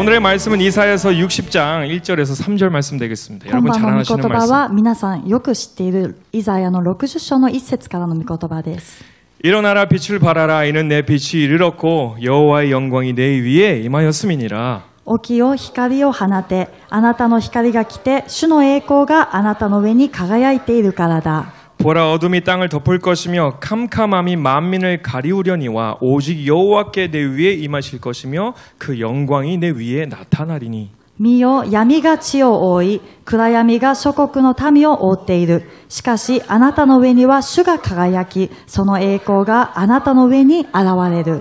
오늘의 말씀은 이사야서 60장 1절에서 3절 말씀 되겠습니다. 여러분 잘 아시는 말씀. 皆さんよく知っているイザヤの60章の1節からの御言葉です。 일어나라 빛을 발하라 이는 내 빛이 이르렀고 여호와의 영광이 내 위에 임하였음이니라. 起きよ光を放てあなたの光が来て主の栄光があなたの上に輝いているからだ. 보라 어둠이 땅을 덮을 것이며 캄캄함이 만민을 가리우려니와 오직 여호와께 내 위에 임하실 것이며 그 영광이 내 위에 나타나리니. 見よ闇が地を覆い暗闇が諸国の民を覆っている。しかしあなたの上には主が輝きその栄光があなたの上に現れる.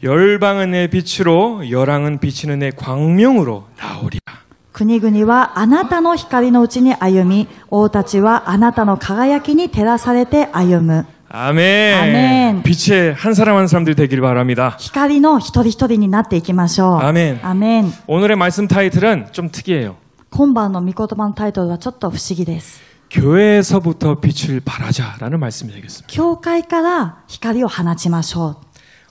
열방은 내 빛으로 열왕은 비치는 내 광명으로 나오리라. 国々はあなたの光のうちに歩み王たちはあなたの輝きに照らされて歩む. 아멘. 아멘. 빛의 한 사람 한 사람들이 되길 바랍니다. 光の一人一人になっていきましょう. 아멘. 아멘. 오늘의 말씀 타이틀은 좀 특이해요. 今晩の御言葉のタイトルはちょっと不思議です. 교회에서부터 빛을 발하자라는 말씀이 되겠습니다. 教会から光を放ちましょう.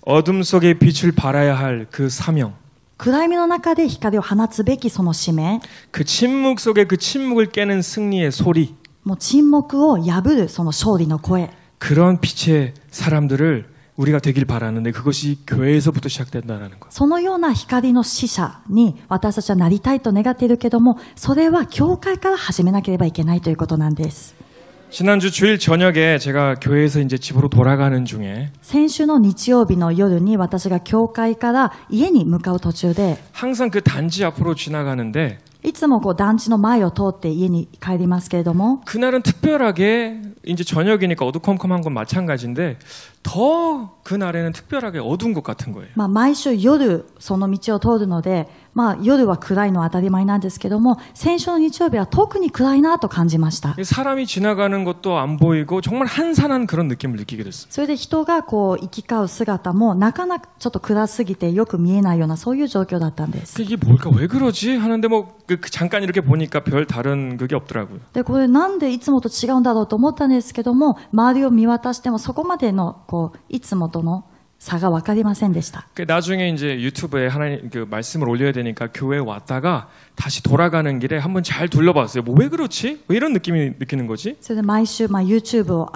어둠 속에 빛을 발하야 할 그 사명. 暗闇の中で光を放つべきその使命. 그 침묵 속에 그 침묵을 깨는 승리의 소리. もう沈黙を破るその勝利の声. 그런 빛의 사람들을 우리가 되길 바라는데 그것이 교회에서부터 시작된다는 것. そのような光の使者に私たちはなりたいと願っているけども、それは教会から始めなければいけないということなんです. 지난주 주일 저녁에 제가 교회에서 이제 집으로 돌아가는 중에 先週の日曜日の夜に私が教会から家に向かう途中で 항상 그 단지 앞으로 지나가는데 いつもこう団地の前を通って家に帰りますけれども 그날은 특별하게 이제 저녁이니까 어두컴컴한 건 마찬가지인데 더 그날에는 특별하게 어두운 것 같은 거예요. 毎週夜その道を通るので、夜は暗いのは当たり前なんですけども先週の日曜日は特に暗いなと感じました. 사람이 지나가는 것도 안 보이고 정말 한산한 그런 느낌을 느끼게 됐어요. それで人がこう行き交う姿もなかなかちょっと暗すぎてよく見えないようなそういう状況だったんです. 이게 뭘까 왜 그러지 하는데 뭐 잠깐 이렇게 보니까 별 다른 그게 없더라고요. でこれなんでいつもと違うんだろうと思ったんですけども周りを見渡してもそこまでのこういつもとの差が分かりませんでした. 나중에 이제 유튜브에 하나님 그 말씀을 올려야 되니까 교회에 왔다가 다시 돌아가는 길에 한번 잘 둘러봤어요. 뭐 왜 그렇지? 왜 이런 느낌이 느끼는 거지? それで毎週YouTubeを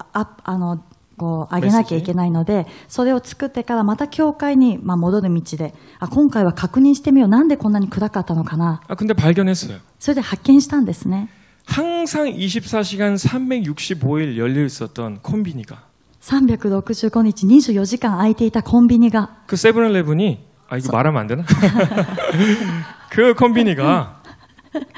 こう上げなきゃいけないのでそれを作ってからまた教会に戻る道で今回は確認してみようなんでこんなに暗かったのかな. 근데 발견했어요. それで発見したんですね. 항상 24시간 365일 열려 있었던 콤비니가 365日24時間空いていたコンビニが 그 세븐일레븐이 이거 말하면 안 되나? 그 콤비니가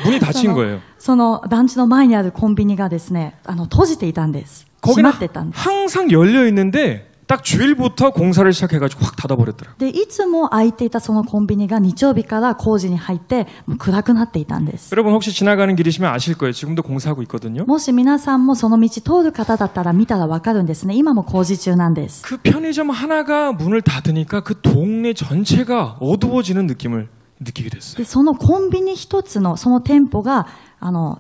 문이 닫힌 거예요. その団地の前にあるコンビニがですね閉じていたんです.閉まってたんです. 항상 열려 있는데 딱 주일부터 공사를 시작해가지고 확 닫아버렸더라고요. でいつも空いていたそのコンビニが日曜日から工事に入ってもう暗くなっていたんです. 여러분 혹시 지나가는 길이시면 아실 거예요. 지금도 공사하고 있거든요. もし皆さんもその道通る方だったら見たらわかるんですね. 今も工事中なんです. 그 편의점 하나가 문을 닫으니까 그 동네 전체가 어두워지는 느낌을 느끼게 됐어요. でそのコンビニ一つのその店舗が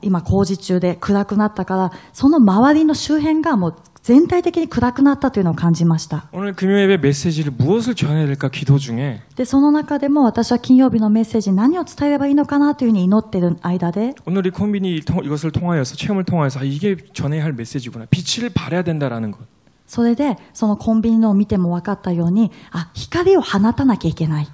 今工事中で暗くなったからその周りの周辺がもう全体的に暗くなったというのを感じました. 오늘 금요예배 메시지를 무엇을 전해야 될까 기도 중에 でその中でも私は金曜日のメッセージ何を伝えればいいのかなというふうに祈っている間で 오늘 이 콤비니 이것을 통하여서 체험을 통하여서 이게 전해야 할 메시지구나. 빛을 발해야 된다라는 것. それでそのコンビニのを見ても分かったように光を放たなきゃいけない.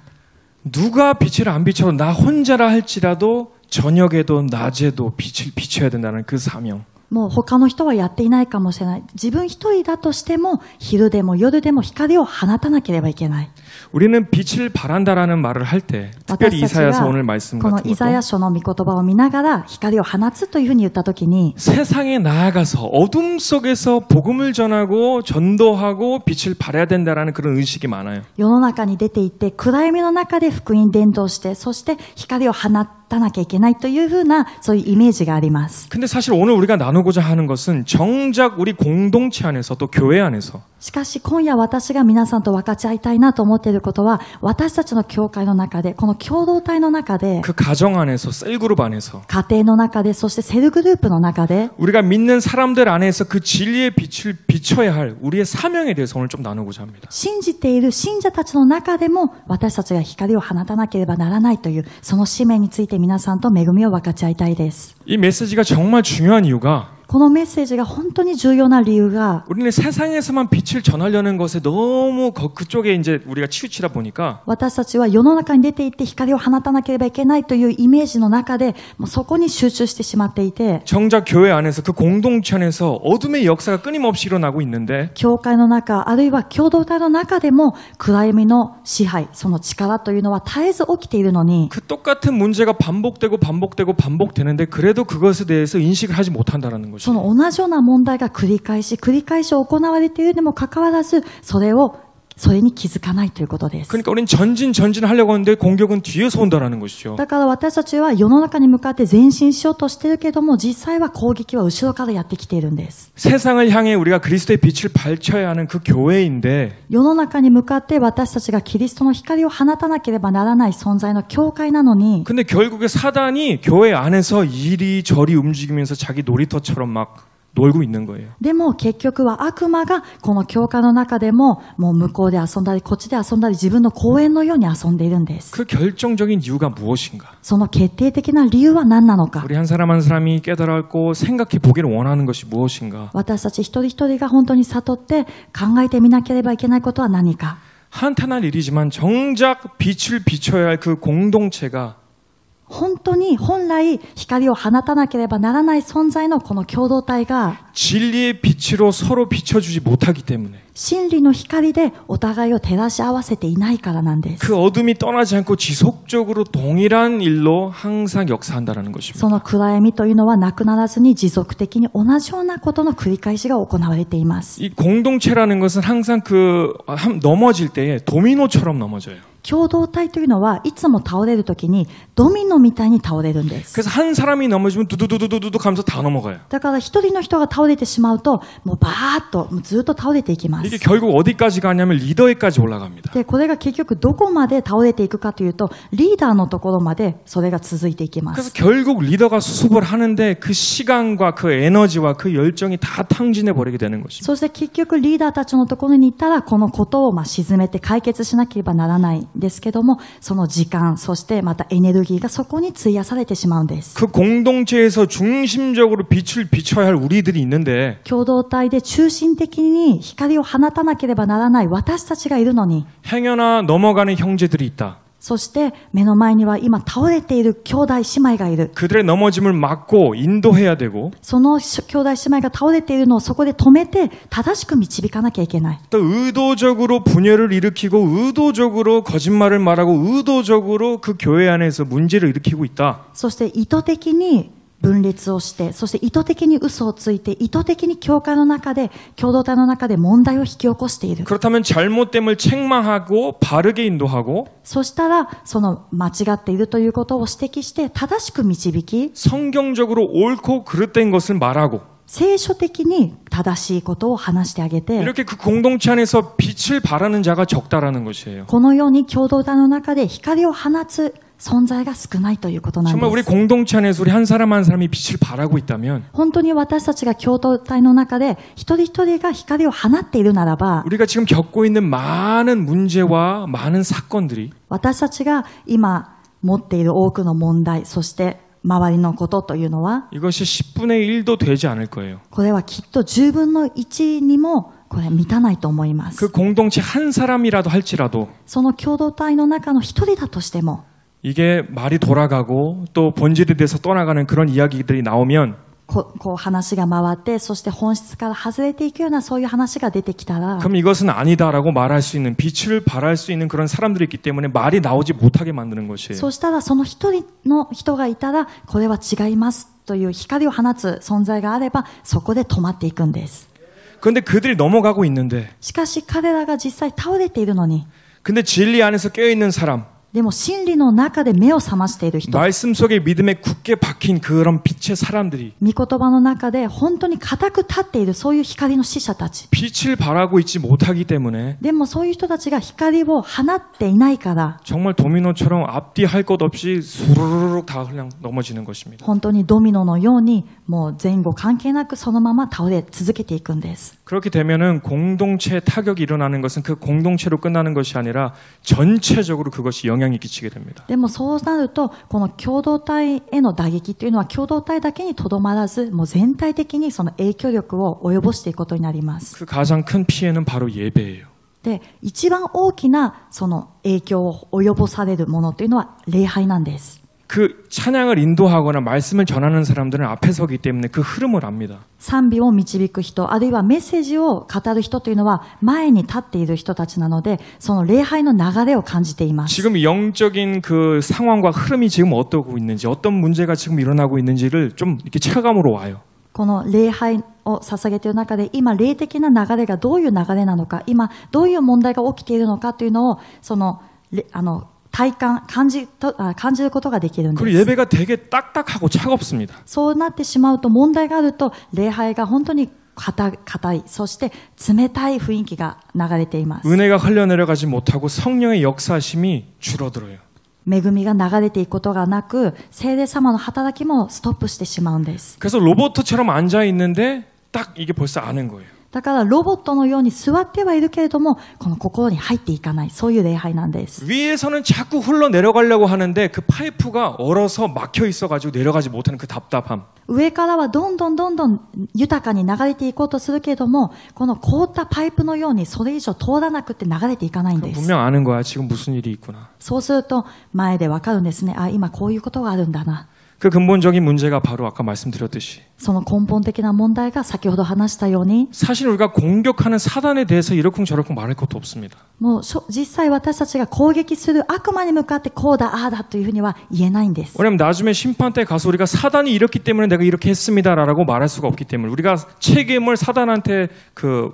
누가 빛을 안 비춰도 나 혼자라 할지라도 저녁에도 낮에도 빛을 비춰야 된다는 그 사명. もう他の人はやっていないかもしれない。自分一人だとしても昼でも夜でも光を放たなければいけない. 우리는 빛을 발한다라는 말을 할 때 특별히 이사야서 오늘 말씀 같은 것도 このイザヤ書の御言葉を見ながら光を放つというふうに言ったときに 세상에 나아가서 어둠 속에서 복음을 전하고 전도하고 빛을 발해야 된다라는 그런 의식이 많아요. 世の中に出て行って暗闇の中で福音伝道してそして光を放たなきゃいけないというふうなそういうイメージがあります. 근데 사실 오늘 우리가 나누고자 하는 것은 정작 우리 공동체 안에서 또 교회 안에서 しかし今夜私が皆さんと分かち合いたいなと思っていることは、私たちの教会の中で、この共同体の中で、 그 가정 안에서 셀그룹 안에서 家庭の中で、そしてセルグループの中で、 우리가 믿는 사람들 안에서 그 진리의 빛을 비춰야 할 우리의 사명에 대해서 오늘 좀 나누고자 합니다. 信じている信者たちの中でも私たちが光を放たなければならないというその使命について皆さんと恵みを分かち合いたいです。 이 메시지가 정말 중요한 이유가 このメッセージが本当に重要な理由が 우리는 세상에서만 빛을 전하려는 것에 너무 그쪽에 이제 우리가 치우치다 보니까 私たちは世の中に出て行って光を放たなければいけないというイメージの中でもうそこに集中してしまっていて 정작 교회 안에서 그 공동체 안에서 어둠의 역사가 끊임없이 일어나고 있는데 教会の中あるいは共同体の中でも暗闇の支配その力というのは絶えず起きているのに 그 똑같은 문제가 반복되는데 그래도 그것에 대해서 인식을 하지 못한다는 거죠. その同じような問題が繰り返し行われているにもかかわらずそれに気づかないということです。 그러니까 우리는 전진하려고 하는데 공격은 뒤에서 온다라는 것이죠. だから私たちは世の中に向かって前進しようとしているけども実際は攻撃は後ろからやってきているんです。 세상을 향해 우리가 그리스도의 빛을 발쳐야 하는 그 교회인데 世の中に向かって私たちがキリストの光を放たなければならない存在の教会なのに 근데 결국에 사단이 교회 안에서 이리저리 움직이면서 자기 놀이터처럼 막 놀고 있는 거예요. でも結局は悪魔がこの教会の中でももう向こうで遊んだりこっちで遊んだり自分の公園のように遊んでいるんです。 그 결정적인 이유가 무엇인가? その決定的な理由は何なのか 우리 한 사람 한 사람이 깨달았고 생각해 보기를 원하는 것이 무엇인가? 私たち一人一人が本当に悟って考えてみなければいけないことは何か 한탄할 일이지만 정작 빛을 비춰야 할 그 공동체가 本当に本来光を放たなければならない存在のこの共同体が 진리의 빛으로 서로 비춰주지 못하기 때문에 真理の光でお互いを照らし合わせていないからなんです。 그 어둠이 떠나지 않고 지속적으로 동일한 일로 항상 역사한다는 것입니다. その暗闇というのはなくならずに持続的に同じようなことの繰り返しが行われています。 이 공동체라는 것은 항상 넘어질 때에 도미노처럼 넘어져요. 共同体というのはいつも倒れるときにドミノみたいに倒れるんです。 그래서 한 사람이 넘어지면 두두두두두두 하면서 다 넘어가요. だから一人の人が倒れてしまうともうバーッとずっと倒れていきます。 이게 결국 어디까지 가냐면 리더에까지 올라갑니다. でこれが結局どこまで倒れていくかというとリーダーのところまでそれが続いていきま 그래서 す。 결국 리더가 수습을 하는데 그 시간과 그 에너지와 그 열정이 다 탕진해 버리게 되는 것입니다. そして結局リーダーたちのところに行ったらこのことを沈めて解決しなければならないんですけどもその時間そしてまたエネルギーがそこに費やされてしまうんです。 그 공동체에서 중심적으로 빛을 비춰야 할 우리들이 있는데 共同体で中心的に光を放たなければならない私たちがいるのに 행여나 넘어가는 형제들이 있다. そして目の前には今倒れている兄弟姉妹がいる。 그들의 넘어짐을 막고 인도해야 되고 その兄弟姉妹が倒れているのをそこで止めて正しく導かなきゃいけない。 또 의도적으로 분열을 일으키고 의도적으로 거짓말을 말하고 의도적으로 그 교회 안에서 문제를 일으키고 있다. そして意図的に分裂をして、そして意図的に嘘をついて、意図的に教会の中で、共同体の中で問題を引き起こしている。 그렇다면 잘못됨을 책망하고 바르게 인도하고 そしたら、その間違っているということを指摘して、正しく導き、 성경적으로 옳고 그릇된 것을 말하고 聖書的に正しいことを話してあげて、 이렇게 그 공동체 안에서 빛을 발하는 자가 적다라는 것이에요. このように共同体の中で光を放つ存在が少ないということなん 정말 우리 です。 공동체 안에서 우리 한 사람 한 사람이 빛을 발하고 있다면 本当に私たちが共同体の中で一人一人が光を放っているならば、 우리가 지금 겪고 있는 많은 문제와 많은 사건들이 私たちが今持っている多くの問題、そして周りのことというのは、 이것이 10분의 1도 되지 않을 거예요. これはきっと10分の1にもこれ満たないと思います。 그 공동체 한 사람이라도 할지라도 その共同体の中の一人だとしても、 이게 말이 돌아가고 또 본질에 대해서 떠나가는 그런 이야기들이 나오면 こう話が回って、そして本質から外れていくようなそういう話が出てきたら、 그럼 이것은 아니다라고 말할 수 있는 빛을 발할 수 있는 그런 사람들이 있기 때문에 말이 나오지 못하게 만드는 것이에요. そうしたらその一人の人がいたら、これは違いますという光を放つ存在があれば、そこで止まっていくんです。 그런데 그들이 넘어가고 있는데 しかし彼らが実際倒れているのに、 근데 진리 안에서 깨어있는 사람 でも真理の中で目を覚ましている人、 말씀 속에 믿음에 굳게 박힌 그런 빛의 사람들이 御言葉の中で本当に固く立っているそういう光の使者たち。 빛을 발하고 있지 못하기 때문에 でもそういう人たちが光を放っていないから、 정말 도미노처럼 앞뒤 할 것 없이 수르륵 다 그냥 넘어지는 것입니다. 本当にドミノのようにもう前後関係なくそのまま倒れ続けていくんです。 그렇게 되면은 공동체 타격이 일어나는 것은 그 공동체로 끝나는 것이 아니라 전체적으로 그것이 영향이 끼치게 됩니다. でもそうなると、この共同体への打撃というのは共同体だけにとどまらず、もう全体的にその影響力を及ぼしていくことになります。 그 가장 큰 피해는 바로 예배예요. で、一番大きなその影響を及ぼされるものというのは礼拝なんです。 그 찬양을 인도하거나 말씀을 전하는 사람들은 앞에 서기 때문에 그 흐름을 압니다. 賛美を導く人、あるいはメッセージを語る人というのは前に立っている人たちなので、その礼拝の流れを感じています。 지금 영적인 그 상황과 흐름이 지금 어떠고 있는지, 어떤 문제가 지금 일어나고 있는지를 좀 이렇게 체감으로 와요. この礼拝を捧げている中で、今霊的な流れがどういう流れなのか、今どういう問題が起きているのかというのを、その体感感じることができるんです。 그리고 예배가 되게 딱딱하고 차갑습니다. そうなってしまうと、問題があると礼拝が本当に硬い、そして冷たい雰囲気が流れています。 은혜가 흘러내려가지 못하고 성령의 역사심이 줄어들어요. 恵みが流れていくことがなく、聖霊様の働きもストップしてしまうんです。 그래서 로봇처럼 앉아 있는데 딱 이게 벌써 아는 거예요. だからロボットのように座ってはいるけれども、この心に入っていかない、そういう礼拝なんです。 위에서는 자꾸 흘러내려가려고 하는데 그 파이프가 얼어서 막혀 있어가지고 내려가지 못하는 그 답답함. 上からはどんどん豊かに流れていこうとするけれども、この凍ったパイプのようにそれ以上通らなくて流れていかないんです。 분명 아는 거야. 지금 무슨 일이 있구나. そうすると前でわかるんですね。あ、今こういうことがあるんだな。 그 근본적인 문제가 바로 아까 말씀드렸듯이 その根本的な問題が先ほど話したように、 사실 우리가 공격하는 사단에 대해서 이러쿵저러쿵 말할 것도 없습니다. もう実際私たちが攻撃する悪魔に向かってこうだああだというふうには言えないんです。 왜냐하면 나중에 심판 때 가서 우리가 사단이 이렇기 때문에 내가 이렇게 했습니다라고 말할 수가 없기 때문에 우리가 책임을 사단한테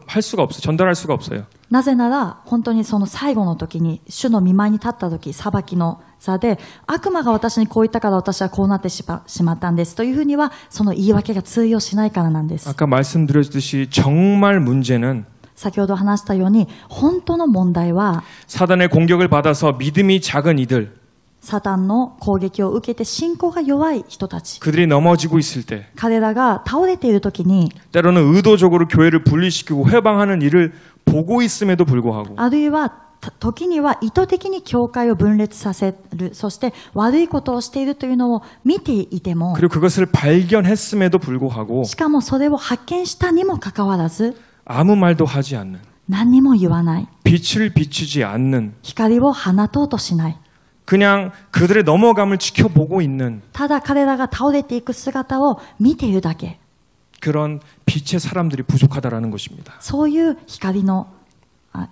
할 수가 없어요. 전달할 수가 없어요. なぜなら本当にその最後の時に主の御前に立った時、裁きの座で悪魔が私にこう言ったから私はこうなってしまったんですというふうにはその言い訳が通用しないからなんです。 아까 말씀드렸듯이 정말 문제는 先ほど話したように本当の問題は 사단의 공격을 받아서 믿음이 작은 이들 サタンの攻撃を受けて信仰が弱い人たち、 그들이 넘어지고 있을 때 彼らが倒れている時に 때로는 의도적으로 교회를 분리시키고 회방하는 일을 보고 있음에도 불구하고 あるいは時には意図的に教会を分裂させる、そして悪いことをしているというのを見ていても、 그리고 그것을 발견했음에도 불구하고 しかもそれを発見したにもかかわらず 아무 말도 하지 않는 何にも言わない、 빛을 비추지 않는 光を放とうとしない、 그냥 그들의 넘어감을 지켜보고 있는 ただ彼らが倒れていく姿を見ているだけ、 그런 빛의 사람들이 부족하다라는 것입니다. そういう光の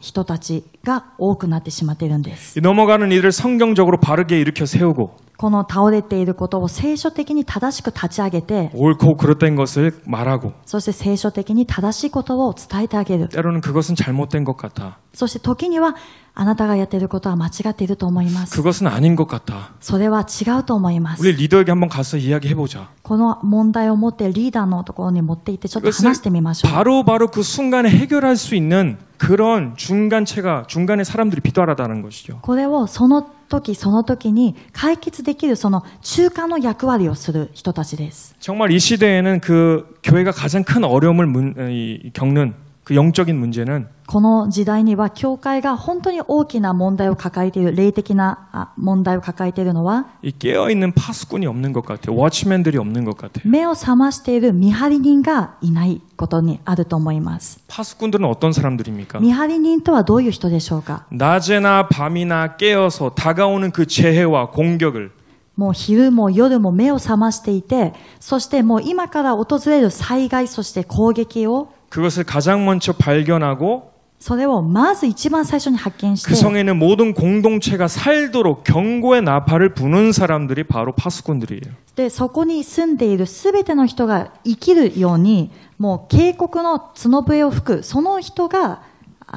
人たちが多くなってしまっているんです。 이 넘어가는 이들을 성경적으로 바르게 일으켜 세우고 この倒れていることを聖書的に正しく立ち上げて、 옳고 그릇된 것을 말하고 そして聖書的に正しいことを伝えてあげる。 때로는 그것은 잘못된 것 같아. そして時にはあなたがやっていることは間違っていると思います。 그것은 아닌 것 같아. それは違うと思います。 우리 리더에게 한번 가서 이야기해보자. この問題を持ってリーダーのところに持って行ってちょっと話してみましょう。 바로 그 순간에 해결할 수 있는 그런 중간의 사람들이 필요하다는 것이죠. これをその時その時に解決できるその中間の役割をする人たちです。 정말 이 시대에는 그 교회가 가장 큰 어려움을 겪는 그 영적인 문제는 この時代には教会が本当に大きな問題を抱えている、霊的な問題を抱えているのは 이 깨어있는 파수꾼이 없는 것 같아요. 워치맨들이 없는 것 같아요. 目を覚ましている見張り人がいないことにあると思います。 파수꾼들은 어떤 사람들입니까? 見張り人とはどういう人でしょうか。 낮에나 밤이나 깨어서 다가오는 그 재해와 공격을 もう昼も夜も目を覚ましていて、そしてもう今から訪れる災害、そして攻撃を 그것을 가장 먼저 발견하고 それをまず一番最初に発見して、 그 성에는 모든 공동체가 살도록 경고의 나팔을 부는 사람들이 바로 파수꾼들이에요. でそこに住んでいるすべての人が生きるように、もう警告の角笛を吹く、その人が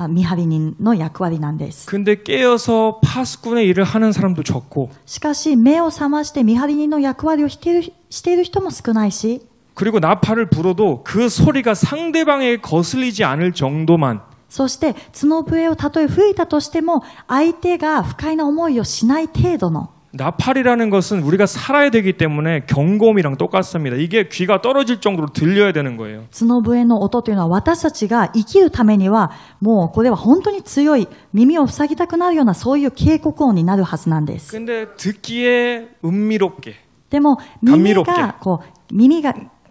見張り人の役割なんです。 근데 깨어서 파수꾼의 일을 하는 사람도 적고 しかし目を覚まして見張り人の役割をしている人も少ないし 그리고 나팔을 불어도 그 소리가 상대방에게 거슬리지 않을 정도만 そして角笛をたとえ吹いたとしても相手が不快な思いをしない程度の 나팔이라는 것은 우리가 살아야 되기 때문에 경고음이랑 똑같습니다. 이게 귀가 떨어질 정도로 들려야 되는 거예요. 角笛の音というのは私たちが生きるためにはもうこれは本当に強い耳を塞ぎたくなるようなそういう警告音になるはずなんです。 근데 듣기에 은미롭게 でも耳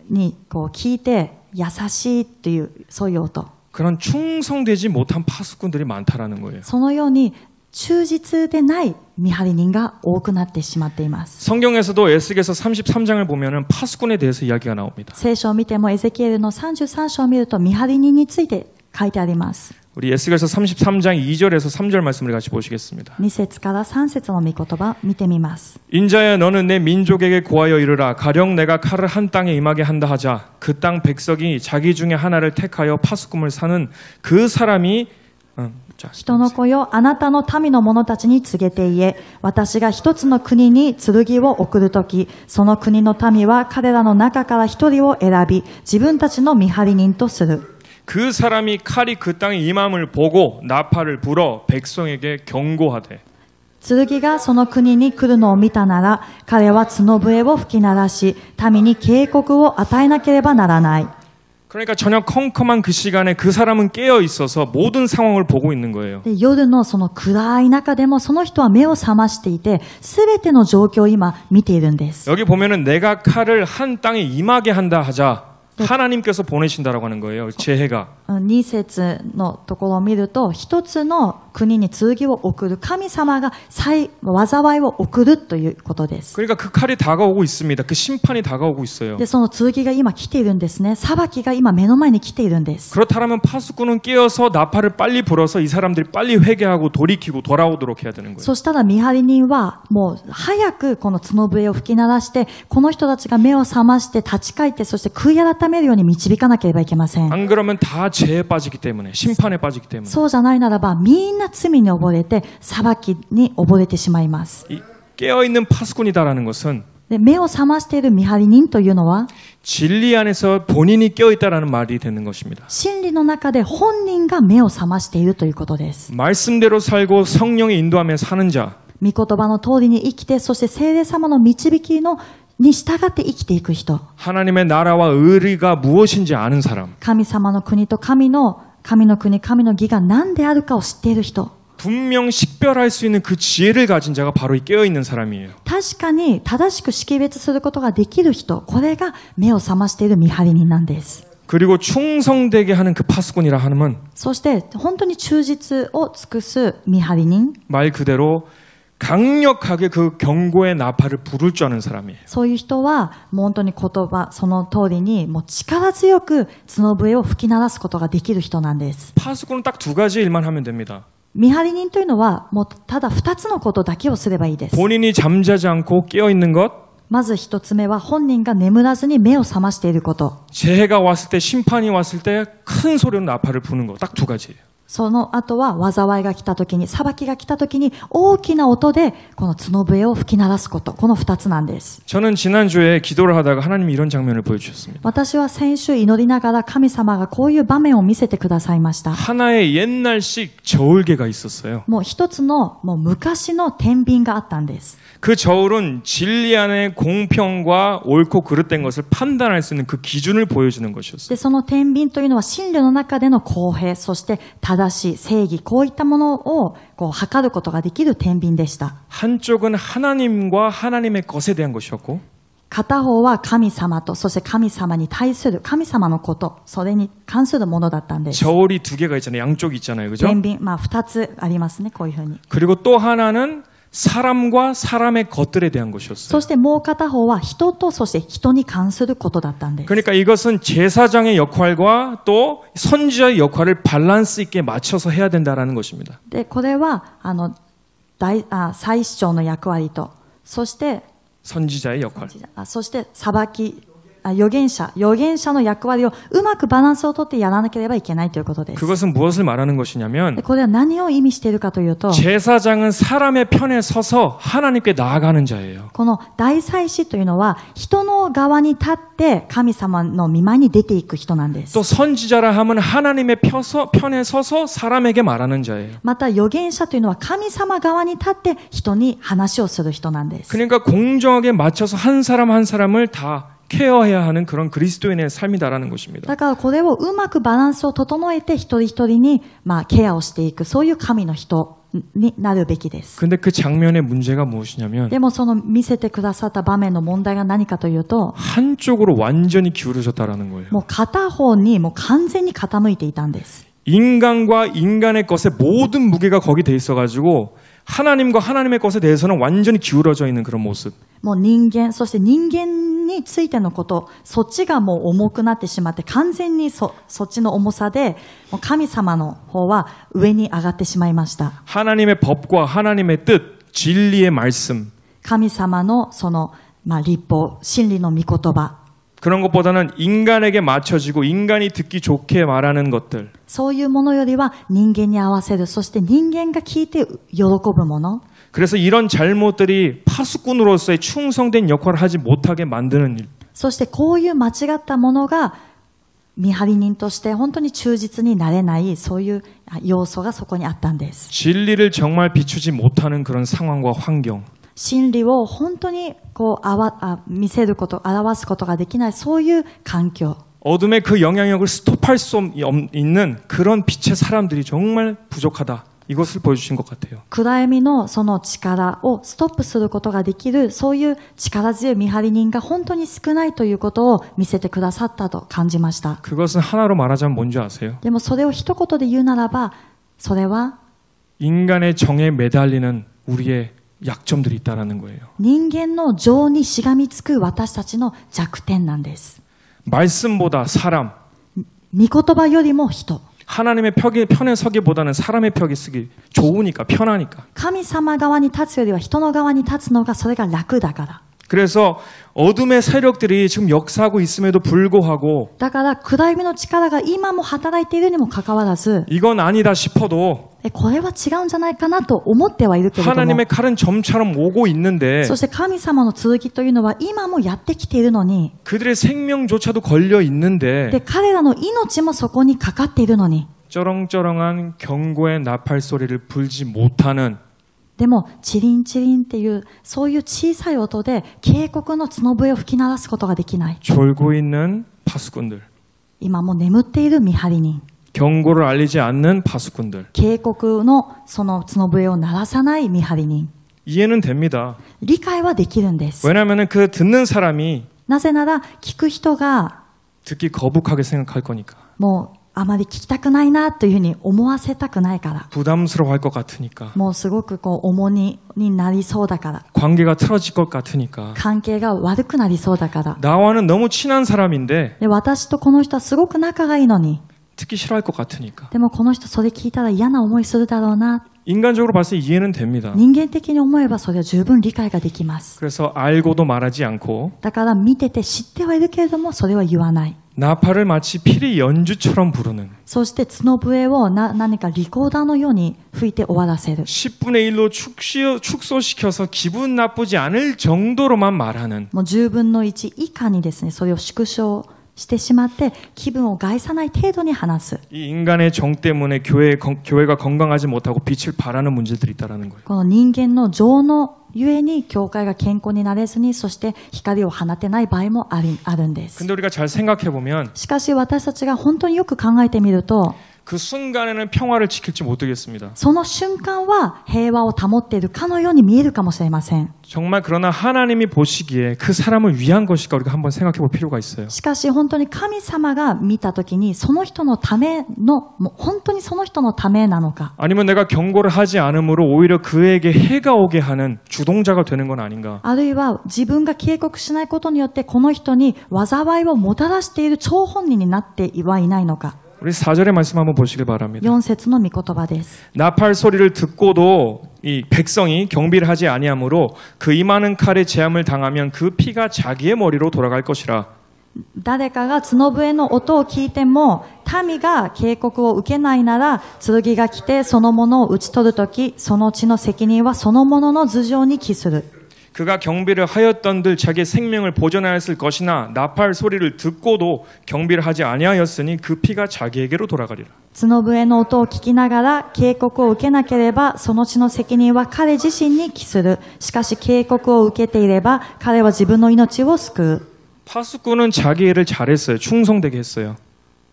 に聞いて優しいというそういう音 그런 충성되지 못한 파수꾼들이 많다라는 거예요. そのように忠実でない見張り人が多くなってしまっています。 성경에서도 에스겔서 33장을 보면은 파수꾼에 대해서 이야기가 나옵니다. 聖書を見てもエゼキエルの33章を見ると見張り人について書いてあります。 우리 에스겔서 33장 2절에서 3절 말씀을 같이 보시겠습니다. 2節から3節の御言葉見てみます。 인자야 너는 내 민족에게 고하여 이르라 가령 내가 칼을 한 땅에 임하게 한다 하자 그 땅 백성이 자기 중에 하나를 택하여 파수꾼을 사는 그 사람이 人の子よ、あなたの民の者たちに告げて言え、私が一つの国に剣を送るとき、その国の民は彼らの中から一人を選び、自分たちの見張り人とする。 그 사람이 칼이 그 땅에 임함을 보고 나팔을 불어 백성에게 경고하되 剣がその国に来るのを見たなら、彼は角笛を吹き鳴らし、民に警告を与えなければならない。 그러니까 저녁 컴컴한 그 시간에 그 사람은 깨어 있어서 모든 상황을 보고 있는 거예요. で夜のその暗い中でもその人は目を覚ましていて、すべての状況を今見ているんです。 여기 보면은 내가 칼을 한 땅에 임하게 한다 하자 하나님께서 보내신다라고 하는 거예요. 재해가. 2節のところを見ると、一つの国に剣を送る神様が災いを送るということです。 그러니까 그 칼이 다가오고 있습니다. 그 심판이 다가오고 있어요. で、その剣が今来ているんですね。裁きが今目の前に来ているんです。 그렇다면 파수꾼은 깨어서 나팔을 빨리 불어서 이 사람들이 빨리 회개하고 돌이키고 돌아오도록 해야 되는 거예요. そしたら見張り人はもう早くこの角笛を吹き鳴らして、この人たちが目を覚まして立ち返って、そして悔い改めるように導かなければいけません。 안 그러면 다 죄에 빠지기 때문에 심판에 빠지기 때문에 そうじゃないならばみんな罪に溺れて裁きに溺れてしまいます。 이 깨어있는 파수꾼이다라는 것은 で、目を覚ましている見張り人というのは 진리 안에서 본인이 깨어있다라는 말이 되는 것입니다. 真理の中で本人が目を覚ましているということです。 말씀대로 살고 성령의 인도하며 사는 자 御言葉の通りに生きて、そして聖霊様の導きに従って生きていく人。 하나님의 나라와 의리가 무엇인지 아는 사람 神様の国と神の国、神の義が何であるかを知っている人。 분명 식별할 수 있는 그 지혜를 가진 자가 바로 이 깨어있는 사람이에요. 確かに正しく識別することができる人、これが目を覚ましている見張り人なんです。 그리고 충성되게 하는 그 파수꾼이라 하면 そして本当に忠実を尽くす見張り人、 말 그대로 강력하게 그 경고의 나팔을 부를 줄 아는 사람이에요. そういう人はもう本当に言葉その通りにもう力強く角笛を吹き鳴らすことができる人なんです。 파수꾼은 딱 두 가지 일만 하면 됩니다. 見張り人というのはもうただ2つのことだけをすればいいです。 본인이 잠자지 않고 깨어있는 것, まず1つ目は本人が眠らずに目を覚ましていること。 재해가 왔을 때 심판이 왔을 때 큰 소리로 나팔을 부는 거 딱 두 가지예요. その後は災いが来た時に、裁きが来た時に大きな音でこの角笛を吹き鳴らすこと。この2つなんです。 저는 지난주에 기도를 하다가 하나님이 이런 장면을 보여주셨습니다. 私は先週祈りながら神様がこういう場面を見せてくださいました。 하나의 옛날식 저울개가 있었어요. もう一つのもう昔の天秤があったんです。 그 저울은 진리 안에 공평과 옳고 그릇된 것을 판단할 수 있는 그 기준을 보여주는 것이었어요. で、その天秤というのは真理の中での公平、そして正しい正義、こういったものを測ることができる天秤でした。 한쪽은 하나님과 하나님의 것에 대한 것이었고 片方は神様と、そして神様に対する神様のこと、それに関するものだったんです。 저울이 두 개가 있잖아요. 양쪽이 있잖아요. 그죠? 天秤、2つありますね、こういうふうに。 그리고 또 하나는 사람과 사람의 것들에 대한 것이었어요. そしてもう片方は人と、そして人に関することだったんです。 그러니까 이것은 제사장의 역할과 또 선지자의 역할을 밸런스 있게 맞춰서 해야 된다라는 것입니다. で、これは祭司長の役割と、そして 선지자의 역할. そして預言者の役割をうまくバランスをとってやらなければいけないということです。 그것은 무엇을 말하는 것이냐면 これは何を意味しているかというと、 제사장은 사람의 편에 서서 하나님께 나아가는 자예요. この大祭司というのは人の側に立って神様の御前に出ていく人なんです。 또 선지자라 하면 하나님의 편에 서서 사람에게 말하는 자예요. また預言者というのは神様側に立って人に話をする人なんです。 그러니까 공정하게 맞춰서 한 사람 한 사람을 다 케어해야 하는 그런 그리스도인의 삶이다라는 것입니다. だからこれをうまくバランスを整えて一人一人にケアをしていく、そういう神の人になるべきです。 근데 그 장면의 문제가 무엇이냐면 でもその見せてくださった場面の問題が何かというと、 한쪽으로 완전히 기울으셨다라는 거예요. もう片方にもう完全に傾いていたんです。 인간과 인간의 것에 모든 무게가 거기 돼 있어가지고 하나님과 하나님의 것에 대해서는 완전히 기울어져 있는 그런 모습. もう人間、そして人間についてのこと、そっちがもう重くなってしまって、完全にそっちの重さで、もう神様の方は上に上がってしまいました。 하나님의 법과 하나님의 뜻, 진리의 말씀. 神様のその、律法、真理の御言葉。 그런 것보다는 인간에게 맞춰지고 인간이 듣기 좋게 말하는 것들. そういうものよりは人間に合わせる、そして人間が聞いて喜ぶもの。 그래서 이런 잘못들이 파수꾼으로서의 충성된 역할을 하지 못하게 만드는 일. そしてこういう間違ったものが見張り人として本当に忠実になれない、そういう要素がそこにあったんです。 진리를 정말 비추지 못하는 그런 상황과 환경. 真理を本当に見せること、表すことができない、そういう環境。 어둠의 그 영향력을 스톱할 수 있는 그런 빛의 사람들이 정말 부족하다. 이것을 보여주신 것 같아요. 暗闇のその力をストップすることができる、そういう力強い見張り人が本当に少ないということを見せてくださったと感じました。 그것은 하나로 말하자면 뭔지 아세요? でもそれを一言で言うならば、それは 인간의 정에 매달리는 우리의 약점들이 있다라는 거예요. 人間の情にしがみつく私たちの弱点なんです。 말씀보다 사람. 御言葉よりも人。 하나님의 편에 서기보다는 사람의 벽에 쓰기 좋으니까, 편하니까. 神様側に立つよりは人の側に立つのがそれが楽だから。 그래서 어둠의 세력들이 지금 역사하고 있음에도 불구하고 だから暗闇の力が今も働いているにもかかわらず、 이건 아니다 싶어도 これは違うんじゃないかなと思ってはいるけれども、 하나님의 칼은 점처럼 오고 있는데 そして神様の続きというのは今もやってきているのに、 그들의 생명조차도 걸려 있는데 で彼らの命もそこにかかっているのに、 쩌렁쩌렁한 경고의 나팔 소리를 불지 못하는 でもチリンチリンっていうそういう小さい音で警告の角笛を吹き鳴らすことができない。 졸고 있는 파수꾼들, 今も眠っている見張り人、 경고를 알리지 않는 파수꾼들. 警告のその角笛を鳴らさない見張り人。 이해는 됩니다. 理解はできるんです。 왜냐하면 그 듣는 사람이 なぜなら聞く人が 듣기 거북하게 생각할 거니까. もうあまり聞きたくないなというふうに思わせたくないから。 부담스러워할 것 같으니까. もうすごく重荷になりそうだから。 관계가 틀어질 것 같으니까. 関係が悪くなりそうだから。 나와는 너무 친한 사람인데 で、私とこの人はすごく仲がいいのに。 듣기 싫어할 것 같으니까. でもこの人それ聞いたら嫌な思いするだろうな。 인간적으로 봤을 때 이해는 됩니다. 人間的に思えばそれは十分理解ができます。 그래서 알고도 말하지 않고 だから見てて知ってはいるけれどもそれは言わない。 나팔을 마치 피리 연주처럼 부르는 そして角笛を何かリコーダーのように吹いて終わらせる。 10분의 1로 축소시켜서 기분 나쁘지 않을 정도로만 말하는 もう10分の1以下にですね、それを縮小してしまって気分を害さない程度に話す。 이 인간의 정 때문에 교회가 건강하지 못하고 빛을 발하는 문제들이 있다는 거예요. この人間の情のゆえに教会が健康になれずに、そして光を放てない場合もあるんです。 근데 우리가 잘 생각해 보면 しかし私たちが本当によく考えてみると、 그 순간에는 평화를 지킬지 못하겠습니다. その瞬間は平和を保っているかのように見えるかもしれません。 정말 그러나 하나님이 보시기에 그 사람을 위한 것일까 우리가 한번 생각해 볼 필요가 있어요. しかし本当に神様が見たときにその人のための、もう本当にその人のためなのか。 아니면 내가 경고를 하지 않으므로 오히려 그에게 해가 오게 하는 주동자가 되는 건 아닌가. あるいは自分が警告しないことによってこの人に災いをもたらしている張本人になってはいないのか。 우리 4절의 말씀 한번 보시길 바랍니다. 4節の御言葉です。 나팔 소리를 듣고도 이 백성이 경비를 하지 아니하므로 그 임하는 칼에 재함을 당하면 그 피가 자기의 머리로 돌아갈 것이라. 誰かが角笛の音を聞いても、民が警告を受けないなら、剣が来てそのものを討ち取るとき、その地の責任はそのものの頭上に帰する。 그가 경비를 하였던들 자기의 생명을 보존하였을 것이나 나팔 소리를 듣고도 경비를 하지 아니하였으니 그 피가 자기에게로 돌아가리라. 角笛の音を聞きながら警告を受けなければ、その地の責任は彼自身に帰する。しかし警告を受けていれば、彼は自分の命を救う。 파수꾼은 자기 일을 잘했어요. 충성되게 했어요.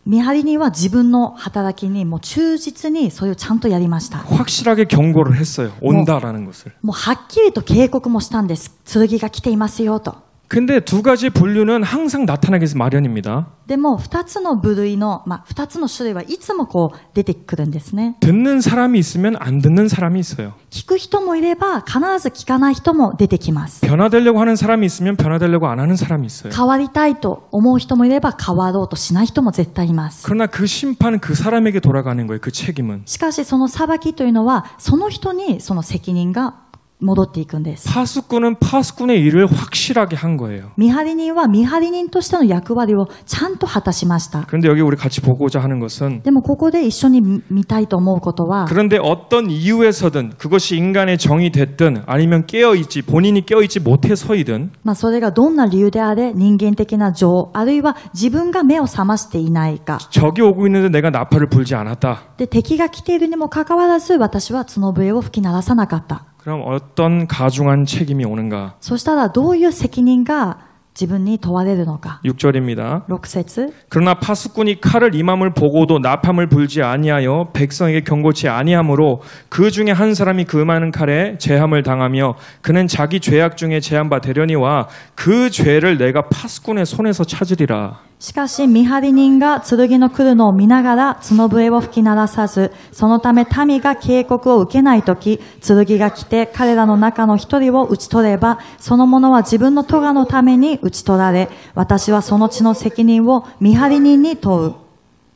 見張り人は自分の働きにもう忠実にそれをちゃんとやりました。 확실하게 경고를 했어요. 온다라는 것을. もうはっきりと警告もしたんです。剣が来ていますよと。 근데 두 가지 분류는 항상 나타나기 마련입니다. でも二つの部類の、二つの種類はいつもこう出てくるんですね。 듣는 사람이 있으면 안 듣는 사람이 있어요. 聞く人もいれば必ず聞かない人も出てきます。 변화되려고 하는 사람이 있으면 변화되려고 안 하는 사람이 있어요. 変わりたいと思う人もいれば変わろうとしない人も絶対います。 그러나 그 심판은 그 사람에게 돌아가는 거예요. 그 책임은. しかしその裁きというのはその人にその責任が戻っていくんです。 파수꾼은 파수꾼의 일을 확실하게 한 거예요. 見張り人は見張り人としての役割をちゃんと果たしました。 그런데 여기 우리 같이 보고자 하는 것은 でもここで一緒に見たいと思うことは、 그런데 어떤 이유에서든 그것이 인간의 정이 됐든 아니면 깨어있지 본인이 깨어있지 못해서이든 それがどんな理由であれ、人間的な情、あるいは自分が目を覚ましていないか。 적이 오고 있는데 내가 나팔을 불지 않았다. で、敵が来ているにもかかわらず私は角笛を吹き鳴らさなかった。 그럼 어떤 가중한 책임이 오는가? そしたらどういう責任が自分に問われるのか。 6절입니다. 6節 그러나 파수꾼이 칼을 임함을 보고도 나팔을 불지 아니하여 백성에게 경고치 아니하므로 그 중에 한 사람이 그 많은 칼에 제함을 당하며 그는 자기 죄악 중에 제한 바 되려니와 그 죄를 내가 파수꾼의 손에서 찾으리라. しかし見張り人が剣の来るのを見ながら角笛を吹き鳴らさず、そのため民が警告を受けないとき、剣が来て彼らの中の一人を討ち取れば、その者は自分の咎のために討ち取られ、私はその地の責任を見張り人に問う。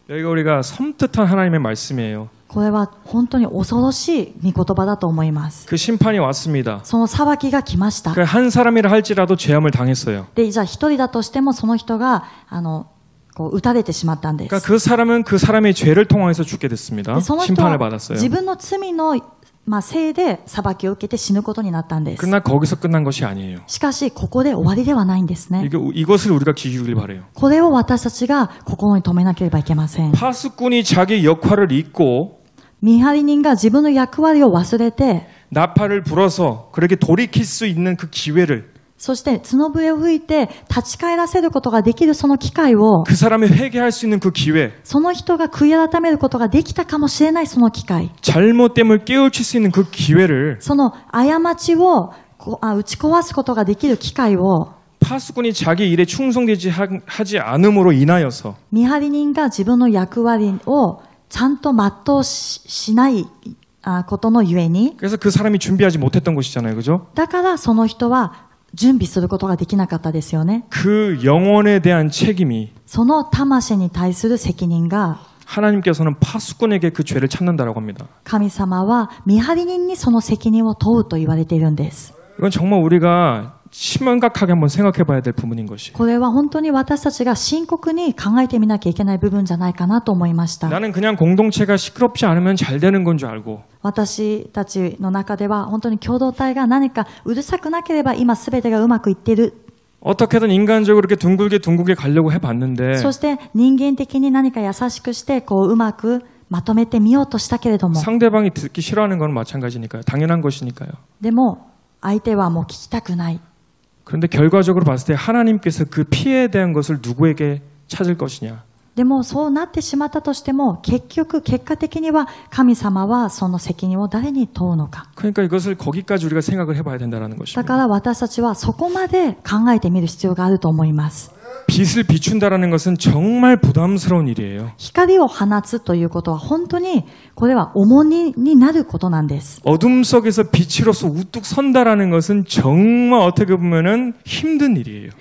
여기가 우리가 섬뜩한 하나님의 말씀이에요. これは本当に恐ろしい御言葉だと思います。 그 심판이 왔습니다. その裁きが来ました。 한 사람이라 할지라도 죄함을 당했어요. で、じゃあ一人だとしてもその人がこう撃たれてしまったんです。 그러니까 그 사람은 그 사람의 죄를 통해서 죽게 됐습니다. で、その人 심판을 は 받았어요. 自分の罪のせいで裁きを受けて死ぬことになったんです。 그러나 거기서 끝난 것이 아니에요. しかしここで終わりではないんですね。 이것을 우리가 기억을 바래요. これを私たちが心に留めなければいけません。 파수꾼이 자기 역할을 잊고 見張り人が自分の役割を忘れて、 나팔을 불어서 그렇게 돌이킬 수 있는 그 기회를 そして角笛を吹いて立ち返らせることができるその機会を、 그 사람이 회개할 수 있는 그 기회 その人が悔い改めることができたかもしれないその機会、 잘못됨을 깨우칠 수 있는 그 기회를 その過ちを打ち壊すことができる機会を、 파수꾼이 자기 일에 충성되지 하지 않음으로 인하여서 見張り人が自分の役割をちゃんと全うしないことのゆえに、 그래서 그 사람이 준비하지 못했던 것이잖아요. 그죠? だからその人は準備することができなかったですよね。 그 영혼에 대한 책임이 その魂に対する責任が、 하나님께서는 파수꾼에게 그 죄를 찾는다라고 합니다. 神様は見張り人にその責任を問うと言われているんです。 이건 정말 우리가 심각하게 한번 생각해 봐야 될 부분인 것이. これは本当に私たちが深刻に考えてみなきゃいけない部分じゃないかなと思いました。 나는 그냥 공동체가 시끄럽지 않으면 잘 되는 건 줄 알고 私たちの中では本当に共同体が何かうるさくなければ今全てがうまくいっている。 어떻게든 인간적으로 이렇게 둥글게 가려고 해봤는데 そして人間的に何か優しくしてうまくまとめてみようとしたけれども、 상대방이 듣기 싫어하는 건 마찬가지니까요. 당연한 것이니까요. でも相手はもう聞きたくない。 그런데 결과적으로 봤을 때 하나님께서 그 피해에 대한 것을 누구에게 찾을 것이냐. でもそうなってしまったとしても結果的には神様はその責任を誰に問うのか。 그러니까 이것을 거기까지 우리가 생각을 해봐야 된다는 だ 것입니다. から私たちはそこまで考えてみる必要があると思います。 빛을 비춘다라는 것은 정말 부담스러운 일이에요. 光を放つということは本当にこれは重荷になることなんです。 어둠 속에서 빛으로서 우뚝 선다라는 것은 정말 어떻게 보면은 힘든 일이에요.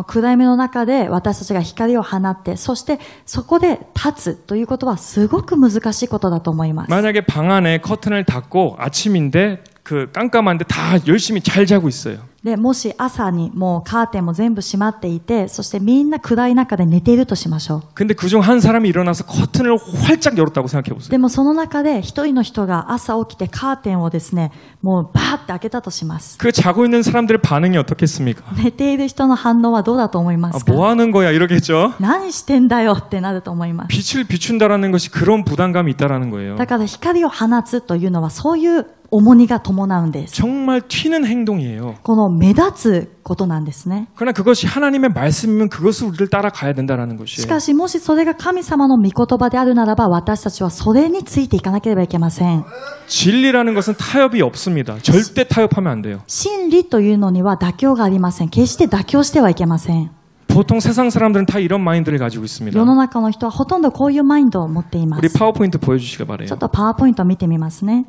暗闇の中で私たちが光を放って、そしてそこで立つということはすごく難しいことだと思います。 만약에 방 안에 커튼을 닫고 아침인데 그 깜깜한데 다 열심히 잘 자고 있어요. で、もし朝にもうカーテンも全部閉まっていて、そしてみんな暗い中で寝ているとしましょう。 근데 그중 한 사람이 일어나서 커튼을 활짝 열었다고 생각해 보세요. でもその中で一人の人が朝起きてカーテンをですね、もうバーって開けたとします。 그 자고 있는 사람들의 반응이 어떻겠습니까? 寝ている人の反応はどうだと思いますか？ 뭐 하는 거야 이러겠죠. 何してんだよってなると思います。 빛을 비춘다라는 것이 그런 부담감이 있다라는 거예요. だから光を放つというのはそういう重荷が伴うんです。 정말 튀는 행동이에요. この目立つことなんですね。 그러나 그것이 하나님의 말씀이면 그것을 우리를 따라가야 된다라는 し 것이에요. かしもしそれが神様の御言葉であるならば、私たちはそれについていかなければいけません。 진리라는 것은 타협이 없습니다. 절대 타협하면 안 돼요. 真理というのには妥協がありません。決して妥協してはいけません。 보통 세상 사람들은 다 이런 마인드를 가지고 있습니다. 世の中の人はほとんどこういうマインドを持っていま 우리 す。 파워포인트 보여주시기 ちょ 바래요. っとパワーポイントを見てみますね。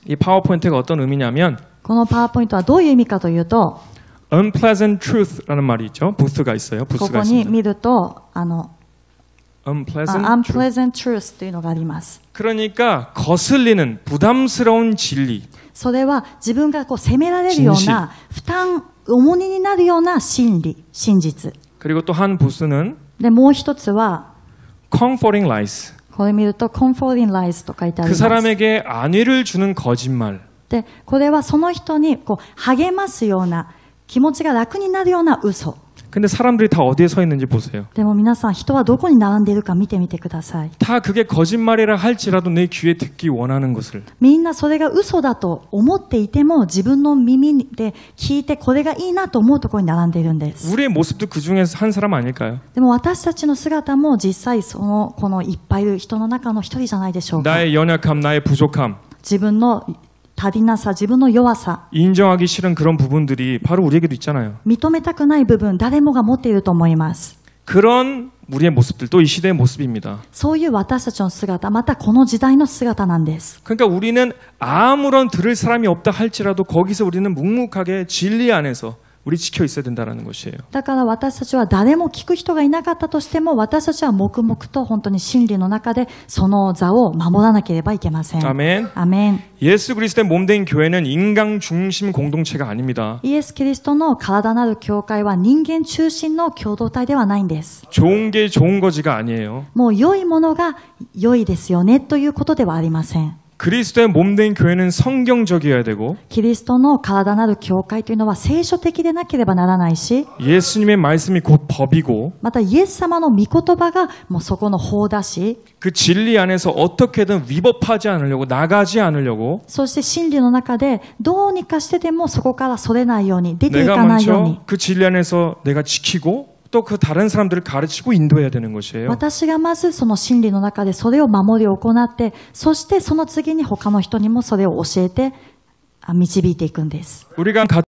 이 파워포인트가 어떤 의미냐면 このパワーポイントはどういう意味かというと、 unpleasant truth라는 말이 있죠. 부스가 있어요. こ 부스가 こに 있습니다. 見ると、unpleasant truth. unpleasant truth というのがあります。 그러니까 거슬리는 부담스러운 진리. それは自分がこう責められるような負担、重荷になるような真理、真実。 그리고 또 한 부스는 で、もう一つは、 comforting lies. これ見ると comforting lies と書いてあり 그 ます。 사람에게 안위를 주는 거짓말. で、これはその人にこう励ますような、気持ちが楽になるような嘘。 근데 사람들이 다 어디에 서 있는지 보세요. でも皆さん、人はどこに並んでいるか見てみてください。 다 그게 거짓말이라 할지라도 내 귀에 듣기 원하는 것을. みんなそれが嘘だと思っていても、自分の耳で聞いてこれがいいなと思うところに並んでいるんです。 우리의 모습도 그 중에서 한 사람 아닐까요? でも私たちの姿も実際このいっぱいいる人の中の一人じゃないでしょうか。 나의 연약함, 나의 부족함. 自分の足りなさ、自分の弱さ、 인정하기 싫은 그런 부분들이 바로 우리에게도 있잖아요. 認めたくない部分、誰もが持っていると思います。 그런 우리의 모습들, 또 이 시대의 모습입니다. そういう私たちの姿、またこの時代の姿なんです。 그러니까 우리는 아무런 들을 사람이 없다 할지라도 거기서 우리는 묵묵하게 진리 안에서 우리 지켜 있어야 된다는 것이에요. だから私たちは誰も聞く人がいなかったとしても、私たちは黙々と本当に真理の中でその座を守らなければいけません。 아멘. アメン。 예수 그리스도의 몸된 교회는 인간 중심 공동체가 아닙니다. イエス・キリストの体なる教会は人間中心の共同体ではないんです。 좋은 게 좋은 거지가 아니에요. もう良いものが良いですよねということではありません。 그리스도의 몸된 교회는 성경적이어야 되고 キリストの体なる教会というのは聖書的でなければならないし、 예수님의 말씀이 곧 법이고 またイエス様の御言葉がもうそこの法だし、 그 진리 안에서 어떻게든 위법하지 않으려고 나가지 않으려고 そして真理の中でどうにかしてでもそこからそれないように、出てい 내가 かないように 먼저 、그 진리 안에서 내가 지키고 또 그 다른 사람들을 가르치고 인도해야 되는 것이에요. 私がまずその真理の中でそれを守り行って、そしてその次に他の人にもそれを教えて導いていくんです。 우리가 같은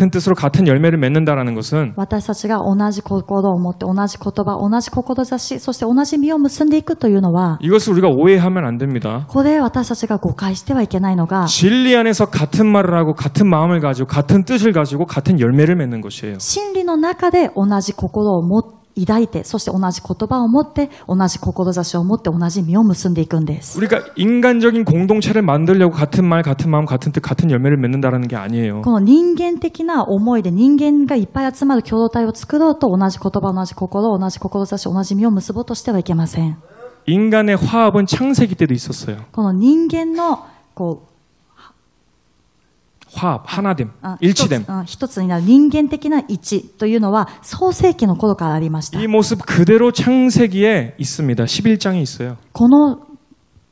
뜻으로 같은 열매를 맺는다라는 것은 私たちが同じ心を持って同じ言葉、同じ志、そして同じ実を結んでいくというのは、 이것을 우리가 오해하면 안 됩니다. ここで私たちが誤解してはいけないのが、 진리 안에서 같은 말을 하고 같은 마음을 가지고 같은 뜻을 가지고 같은 열매를 맺는 것이에요. 真理の中で同じ心を抱いて、そして同じ言葉を持って、同じ志を持って、同じ実を結んでいくんです。 우리가 인간적인 공동체를 만들려고 같은 말, 같은 마음, 같은 뜻, 같은 열매를 맺는다라는 게 아니에요. この人間的な思いで人間がいっぱい集まる共同体を作ろうと、同じ言葉、同じ心、同じ志、同じ実を結ぼうとしてはいけません。 인간의 화합은 창세기 때도 있었어요. この人間の화합, 하나됨, 일치됨. 一つになる人間的な一致というのは創世記の頃からありました。 이 모습 그대로 창세기에 있습니다. 11장에 있어요. この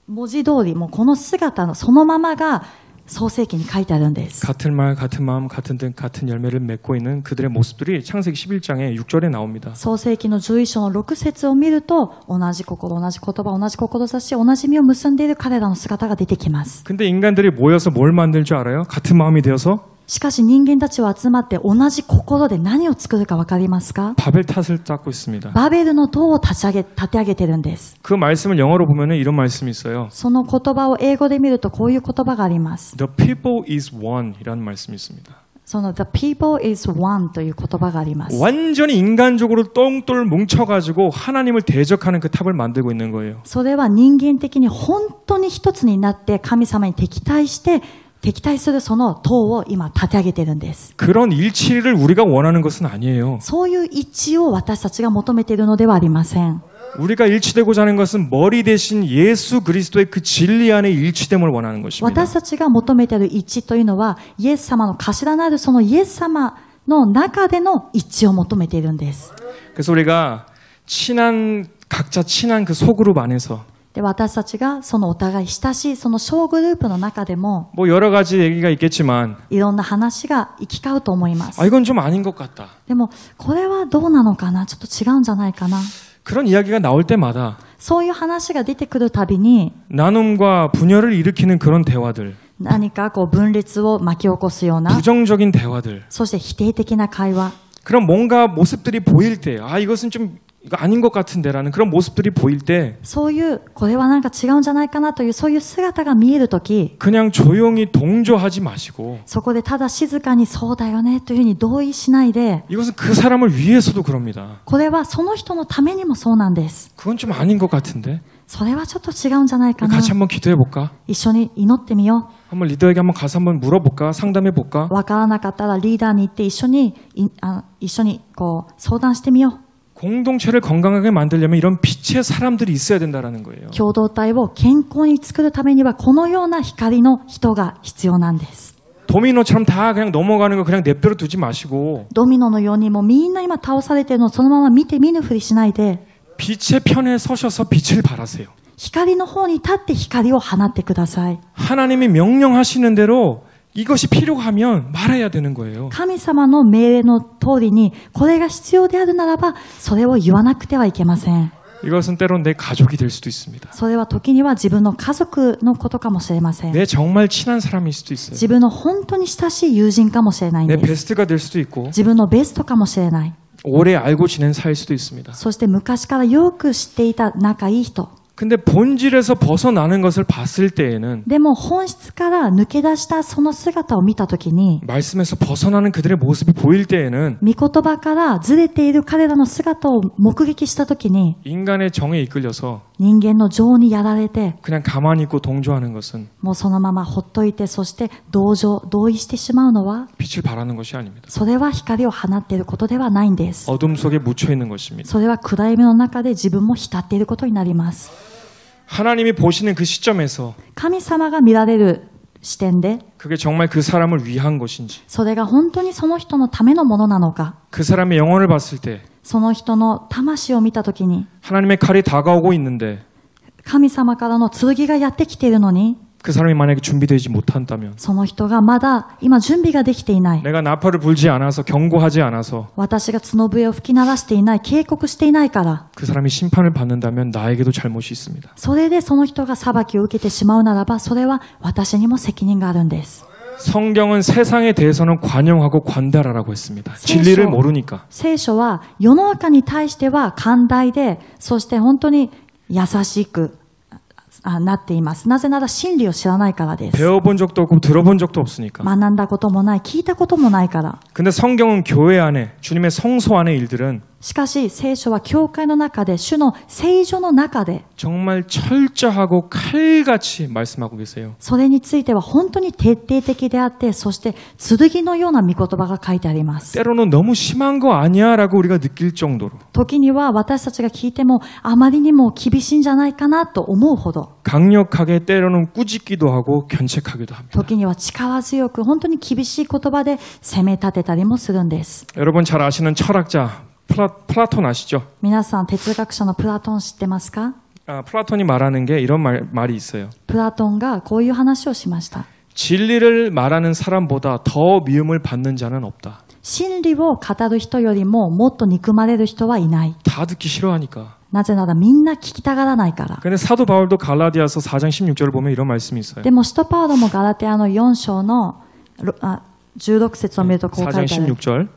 文字通り、もうこの姿のそのままが創世記に書いてあるんです。 같은 말, 같은 마음, 같은 뜻, 같은 열매를 맺고 있는 그들의 모습들이 창세기 11장에 6절에 나옵니다. 創世記の11章の6節を見ると、同じ心、同じ言葉、同じ志、同じ実を結んでいる彼らの姿が出てきます。 근데 인간들이 모여서 뭘 만들 줄 알아요? 같은 마음이 되어서 しかし人間たちは集まって同じ心で何を作るかわかりますか？ 바벨 탓을 쌓고 있습니다. バベルの塔を立て上げてるんです。 그 말씀을 영어로 보면은 이런 말씀이 있어요. その言葉を英語で見るとこういう言葉があります。 The people is one 이라는 말씀이 있습니다. その The people is one という言葉があります。 완전히 인간적으로 똥돌 뭉쳐가지고 하나님을 대적하는 그 탑을 만들고 있는 거예요. それは人間的に本当に一つになって神様に敵対して敵対するその党を今立て上げているんです。 그런 일치를 우리가 원하는 것은 아니에요. そういう一致を私たちが求めているのではありません。 우리가 일치되고자 하는 것은 머리 대신 예수 그리스도의 그 진리 안에 일치됨을 원하는 것입니다. 私たちが求めている一致というのは、イエス様の頭なるそのイエス様の中での一致を求めているんです。 그래서 우리가 각자 친한 그 소그룹 안에서 で、私たちがそのお互い親しいその小グループの中でも 뭐 여러 가지 얘기가 있겠지만 いろんな話が行き交うと思います。 이건 좀 아닌 것 같다. でもこれはどうなのかな、ちょっと違うんじゃないかな、 그런 이야기가 나올 때마다 そういう話が出てくるたびに 나눔과 분열을 일으키는 그런 대화들, 何かこう分裂を巻き起こすような 부정적인 대화들, そして否定的な会話 그런 뭔가 모습들이 보일 때, 이것은 좀 이거 아닌 것 같은데라는 그런 모습들이 보일 때 そういうこれはなんか違うんじゃないかなというそういう姿が見えるとき 그냥 조용히 동조하지 마시고 そこでただ静かにそうだよねというふうに同意しないで 이것은 그 사람을 위해서도 그럽니다. これはその人のためにもそうなんです。 그건 좀 아닌 것 같은데 それはちょっと違うんじゃないかな。 같이 한번 기도해 볼까? 一緒に祈ってみよ 한번 리더에게 한번 가서 한번 물어볼까? 상담해 볼까? う。わからなかったらリーダーに行って一緒にこう相談してみよう。 공동체를 건강하게 만들려면 이런 빛의 사람들이 있어야 된다라는 거예요. 共同体を健康に作るためにはこのような光の人が必要なんです。 도미노처럼 다 그냥 넘어가는 거 그냥 내버려 두지 마시고 ドミノのようにもうみんな今倒されているのをそのまま見て見ぬふりしないで 빛의 편에 서셔서 빛을 발하세요. 光の方に立って光を放ってください。 하나님이 명령하시는 대로 이것이 필요하면 말해야 되는 거예요. 神様の命令の通りにこれが必要であるならばそれを言わなくてはいけません。 이것은 때론 내 가족이 될 수도 있습니다. それは時には自分の家族のことかもしれません。 내 정말 친한 사람일 수도 있어요. 自分の本当に親しい友人かもしれないん 내 です。 베스트가 될 수도 있고 自分のベストかもしれない。 오래 알고 지낸 사이일 수도 있습니다. そして昔からよく知っていた仲いい人。 근데 본질에서 벗어나는 것을 봤을 때에는 でも本質から抜け出したその姿を見たときに 말씀에서 벗어나는 그들의 모습이 보일 때에는 御言葉からずれている彼らの姿を目撃したときに 인간의 정에 이끌려서 人間の情にやられて 그냥 가만히 있고 동조하는 것은 もうそのままほっといてそして同意してしまうのは 빛을 발하는 것이 아닙니다. それは光を放っていることではないんです。 어둠 속에 묻혀 있는 것입니다. それは暗闇の中で自分も浸っていることになります。 하나님이 보시는 그 시점에서 神様が見られる視点で 그게 정말 그 사람을 위한 것인지 それが本当にその人のためのものなのか 그 사람의 영혼을 봤을 때 その人の魂を見たときに 하나님의 칼이 다가오고 있는데 神様からの剣がやってきているのに 그 사람이 만약에 준비되지 못한다면 その人がまだ今準備ができていない 내가 나팔을 불지 않아서 경고하지 않아서 私が角笛を吹き鳴らしていない警告していないから 그 사람이 심판을 받는다면 나에게도 잘못이 있습니다. それでその人が裁きを受けてしまうならばそれは私にも責任があるんです。 성경은 세상에 대해서는 관용하고 관대하라고 했습니다. 진리를 모르니까. 聖書は世の中に対しては寛大でそして本当に優しくなっています。なぜなら真理を知らないからです。 배워본 적도 없고 들어본 적도 없으니까. 学んだこともない聞いたこともないから。 근데 성경은 교회 안에 주님의 성소 안의 일들은 しかし聖書は教会の中で主の聖所の中で 정말 철저하고 칼같이 말씀하고 계세요. それについては本当に徹底的であってそして剣のような御言葉が書いてあります。 때로는 너무 심한 거 아니야 라고 우리가 느낄 정도로 時には私たちが聞いてもあまりにも厳しいんじゃないかなと思うほど 강력하게 때로는 꾸짖기도 하고 견책하기도 합니다. 時には力強く本当に厳しい言葉で責め立てたりもするんです。 여러분 잘 아시는 철학자 플라톤 아시죠? 皆さん哲学者のプラトン知ってますか？ 플라톤이 말하는 게 이런 말이 있어요. プラトンがこういう話をしました。 진리를 말하는 사람보다 더 미움을 받는 자는 없다. 真理を語る人よりももっと憎まれる人はいない。 다 듣기 싫어하니까. なぜならみんな聞きたがらないから。 근데 사도 바울도 갈라디아서 4장 16절을 보면 이런 말씀이 있어요. でも使徒パウロもガラテアの4章の16節を見るとこう書い 4장 てある。 16절.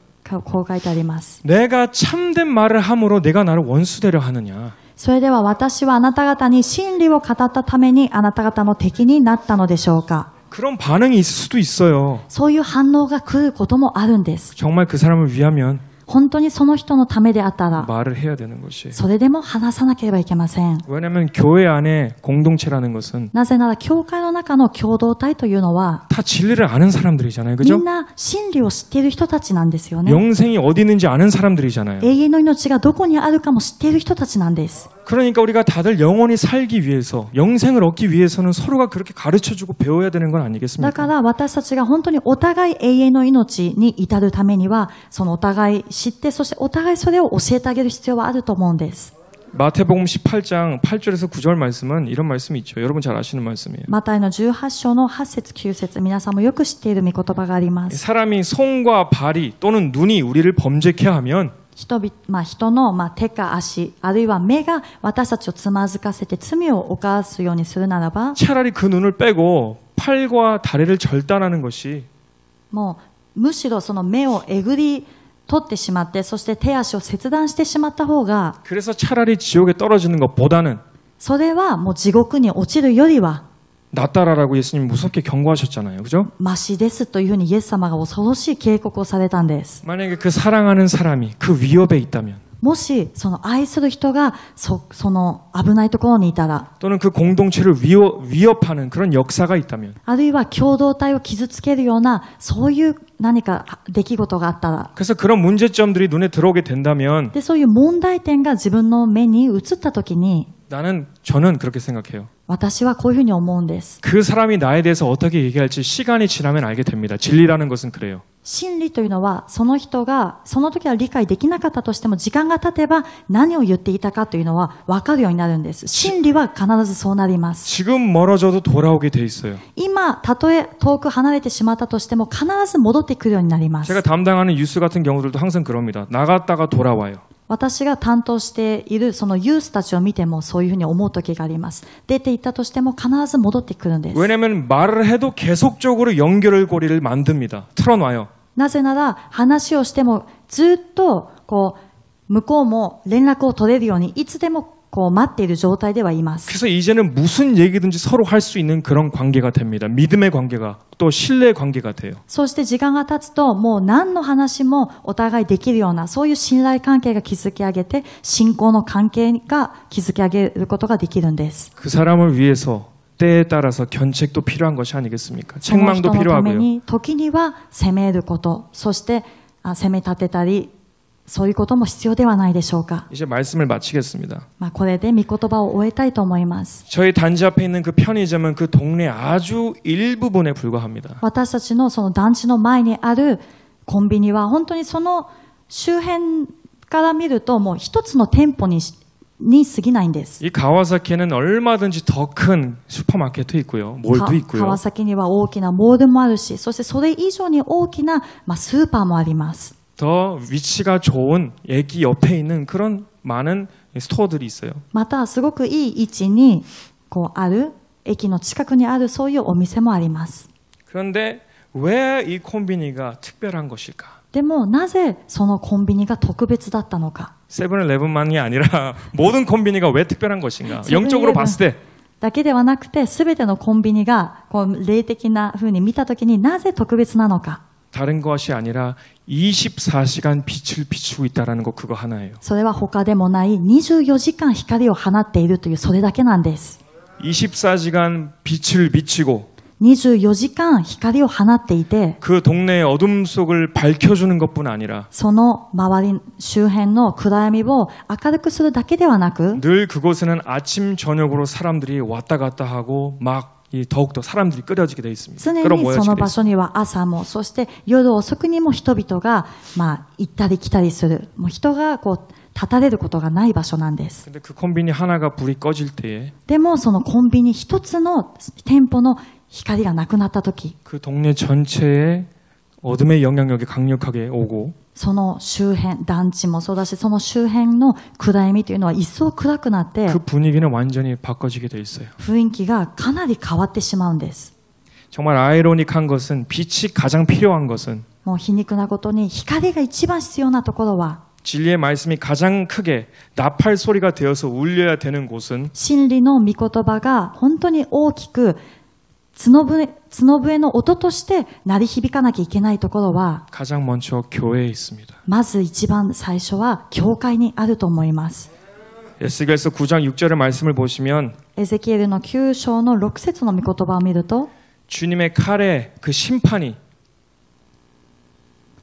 こう書いてあります。 내가 참된 말을 함으로 내가 나를 원수되려 하느냐. それでは私はあなた方に真理を語ったためにあなた方の敵になったのでしょうか。 그런 반응이 있을 수도 있어요. そういう反応が来ることもあるんです。 정말 그 사람을 위하면 本当にその人のためであったら 말을 해야 되는 것이에요. それでも話さなければいけません。 왜냐하면 교회 안에 공동체라는 것은 なぜなら教会の中の共同体というのは 다 진리를 아는 사람들이잖아요. み 그죠? んな真理を知っている人たちなんですよね。 영생이 어디 있는지 아는 사람들이잖아요. 永遠の命がどこにあるかも知っている人たちなんです。 그러니까 우리가 다들 영원히 살기 위해서, 영생을 얻기 위해서는 서로가 그렇게 가르쳐주고 배워야 되는 건 だ 아니겠습니까? から私たちが本当にお互い永遠の命に至るためには、そのお互い知って、そしてお互いそれを教えてあげる必要はあると思うんです。 마태복음 18장 8절에서 9절 말씀은 이런 말씀이 있죠. 여러분 잘 아시는 말씀이에요. マタイの18章の8節9節、皆さんもよく知っている御言葉があります。 사람이 손과 발이 또는 눈이 우리를 범죄케 하면 人の手か足、あるいは目が私たちをつまずかせて罪を犯すようにするならば、 차라리 그 눈을 빼고 팔과 다리를 절단하는 것이 もうむしろその目をえぐり取ってしまって、そして手足を切断してしまった方が、 그래서 차라리 지옥에 떨어지는 것보다는 それはもう地獄に落ちるよりは 낫다라라고 예수님 무섭게 경고하셨잖아요. 그죠? マシですというふうにイエス様が恐ろしい警告をされたんです。 만약에 그 사랑하는 사람이 그 위협에 있다면 もしその愛する人がその危ないところにいたら、 또는 그 공동체를 위협하는 그런 역사가 있다면 あるいは共同体を傷つけるようなそういう何か出来事があったら、 그래서 그런 문제점들이 눈에 들어오게 된다면 でそういう問題点が自分の目に映ったときに、 저는 그렇게 생각해요. 私はこういうふうに思うんです。 그 사람이 나에 대해서 어떻게 얘기할지 시간이 지나면 알게 됩니다. 진리라는 것은 그래요. 真理というのはその人がその時は理解できなかったとしても時間が経てば何を言っていたかというのは分かるようになるんです。真理は必ずそうなります。 지금 멀어져도 돌아오게 돼 있어요. 今たとえ遠く離れてしまったとしても必ず戻ってくるようになります。 제가 담당하는 뉴스 같은 경우들도 항상 그럽니다. 나갔다가 돌아와요. 私が担当しているそのユースたちを見てもそういうふうに思う時があります。出て行ったとしても必ず戻ってくるんです。 왜냐하면 말을 해도 계속적으로 연결고리를 만듭니다. 틀어놔요. なぜなら話をしてもずっと向こうも連絡を取れるようにいつでも待っている状態ではいます。 그래서 이제는 무슨 얘기든지 서로 할 수 있는 그런 관계가 됩니다. 믿음의 관계가 또 신뢰의 관계가 돼요. そして時間が経つともう何の話もお互いできるようなそういう信頼関係が築き上げて信仰の関係が築き上げることができるんです。 그 사람을 위해서 때에 따라서 견책도 필요한 것이 아니겠습니까? その 책망도 人のため 필요하고요. に時には責めること、そして責め立てたりそういうことも必要ではないでしょうか。 이제 말씀을 마치겠습니다. これで御言葉を終えたいと思います。 저희 단지 앞에 있는 그 편의점은 그 동네 아주 일부분에 불과합니다. 私たちのその団地の前にあるコンビニは本当にその周辺から見るともう一つの店舗に過ぎないんです。 이 가와사키에는 얼마든지 더 큰 슈퍼마켓도 있고요. 몰도 있고요. 川崎には大きなモールもあるし、そしてそれ以上に大きなスーパーもあります。 더 위치가 좋은駅 옆에 있는 그런 많은 스토어들이 있어요. またすごくいい位置にある駅の近くにあるそういうお店もあります。 그런데 왜 이 콤비니가 특별한 것일까? でもなぜそのコンビニが特別だったのか。 세븐일레븐만이 아니라 모든 콤비니가 왜 특별한 것인가? 영적으로 봤을 때 だけではなくて全てのコンビニが霊的な風に見たときになぜ特別なのか。 다른 것이 아니라 24시간 빛을 비추고 있다라는 거 그거 하나예요. それは他でもない24時間光を放っているというそれだけなんです。 24시간 빛을 비치고 24時間光を放っていて 그 동네의 어둠 속을 밝혀주는 것뿐 아니라 その周り周辺の暗闇を明るくするだけではなく 늘 그곳에는 아침 저녁으로 사람들이 왔다 갔다 하고 막 더욱더 사람들이 끓여지게 돼 있습니다. 常にその場所には朝もそして夜遅くにも人々が行ったり来たりするもう人が立たれることがない場所なんです。 근데 그 콤비니 하나가 불이 꺼질 때에 でもそのコンビニ一つの店舗の光がなくなったとき 그 동네 전체에 어둠의 영향력이 강력하게 오고 その周辺団地もそうだしその周辺の暗闇というのは一層暗くなって 그 분위기는 완전히 바꿔지게 돼 있어요. 雰囲気がかなり変わってしまうんです。 정말 아이러닉한 것은 빛이 가장 필요한 것은 もう皮肉なことに光が一番必要なところは 진리의 말씀이 가장 크게 나팔 소리가 되어서 울려야 되는 곳은 真理の御言葉が本当に大きく角笛の音として鳴り響かなきゃいけないところは 가장 먼저 교회에 있습니다. まず一番最初は教会にあると思います。 에스겔서 9장 6절의 말씀을 보시면 エゼキエルの9章の6節の御言葉を見ると、 주님의 칼에 그 심판이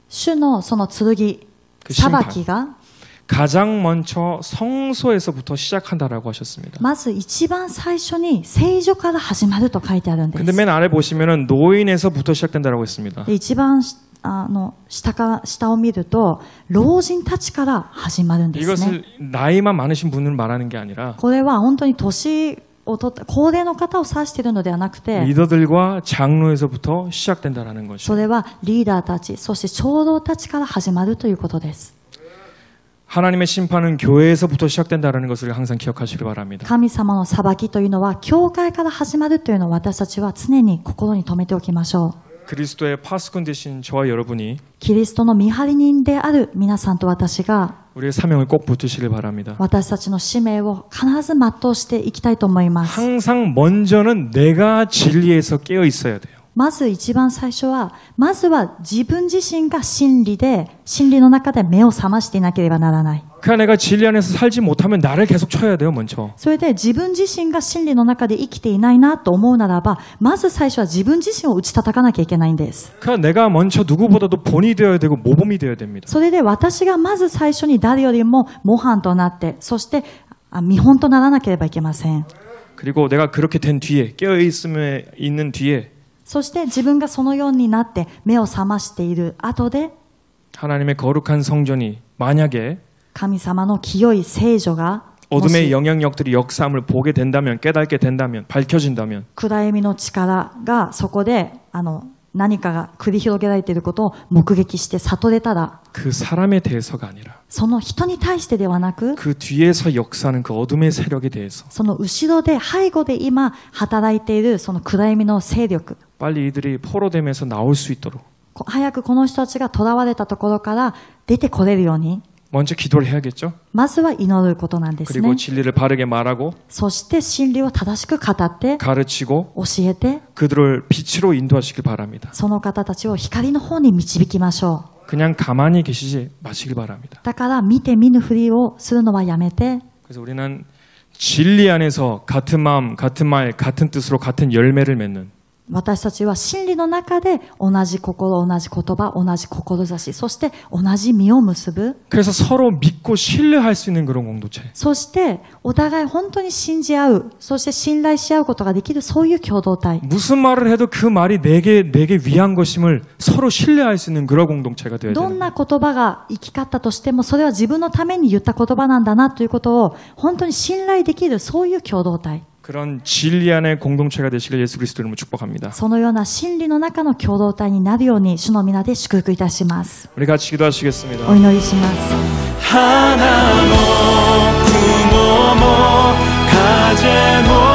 主のその剣、그 裁 심판 きが 가장 먼저 성소에서부터 시작한다라고 하셨습니다. まず一番最初に聖所から始まると書いてあるんで 근데 す。 맨 아래 보시면은 노인에서부터 시작된다라고 했습니다. で一番下を見ると老人たちから始まるんですね。 이것을 나이만 많으신 분을 말하는 게 아니라 これは本当に年を取った高齢の方を指しているのではなくて、 리더들과 장로에서부터 시작된다라는 것이죠. それはリーダーたち、そして長老たちから始まるということです。 하나님의 심판은 교회에서부터 시작된다라는 것을 항상 기억하시길 바랍니다. 神様の裁きというのは教会から始まるというのを私たちは常に心に留めておきましょう。 그리스도의 파수꾼 되신 저와 여러분이 キリストの見張り人である皆さんと私が 우리의 사명을 꼭 붙드시길 바랍니다. 私たちの使命を必ず全うしていきたいと思います。 항상 먼저는 내가 진리에서 깨어 있어야 돼요. まず一番最初は、まずは自分自身が真理で、真理の中で目を覚ましていなければならない。 그러니까 내가 진리 안에서 살지 못하면 나를 계속 쳐야 돼요, 먼저. それで自分自身が真理の中で生きていないなと思うならば、まず最初は自分自身を打ち叩かなきゃいけないんです。 그러니까 내가 먼저 누구보다도 본이 되어야 되고 모범이 되어야 됩니다. それで私がまず最初に誰よりも模範となって、そして見本とならなければいけません。 그리고 내가 그렇게 된 뒤에 깨어 있는 뒤에 そして自分がそのようになって目を覚ましている後で 하나님의 거룩한 성전이 만약에 神様の清い聖女がも 어둠의 し 영향력들이 역사함을 보게 된다면 깨닫게 된다면 밝혀진다면 暗闇の力がそこで何かが繰り広げられていることを目撃して悟れたら 그 사람에 대해서가 아니라 その人に対してではなく 그 뒤에서 역사하는 그 어둠의 세력에 대해서 その後ろで背後で今働いているその暗闇の勢力 빨리 이들이 포로됨에서 나올 수 있도록 早くこの人たちが囚われたところから出てこれるように 먼저 기도를 해야겠죠. まずは祈ることなんですね。 그리고 진리를 바르게 말하고 そして真理を正しく語って 가르치고 教えて 그들을 빛으로 인도하시길 바랍니다. その方たちを光の方に導きましょう。 그냥 가만히 계시지 마시길 바랍니다. だから見て見ぬふりをするのはやめて 그래서 우리는 진리 안에서 같은 마음, 같은 말, 같은 뜻으로 같은 열매를 맺는 私たちは真理の中で同じ心、同じ言葉、同じ志、そして同じ実を結ぶ。 그래서 서로 믿고 신뢰할 수 있는 그런 공동체. そしてお互い本当に信じ合う、そして信頼し合うことができるそういう共同体。 무슨 말을 해도 그 말이 내게 위한 것임을 서로 신뢰할 수 있는 그런 공동체가 되어야 ど 되는 ん 거예요. な言葉が生き交ったとしてもそれは自分のために言った言葉なんだなということを本当に信頼できるそういう共同体。 그런 진리 안의 공동체가 되시길 예수 그리스도 이름으로 축복합니다. そのような真理の中の共同体になるように主の皆で祝福いたします。 우리 같이 기도하시겠습니다. お祈りします。 하나 뭐 구모 뭐 가제 뭐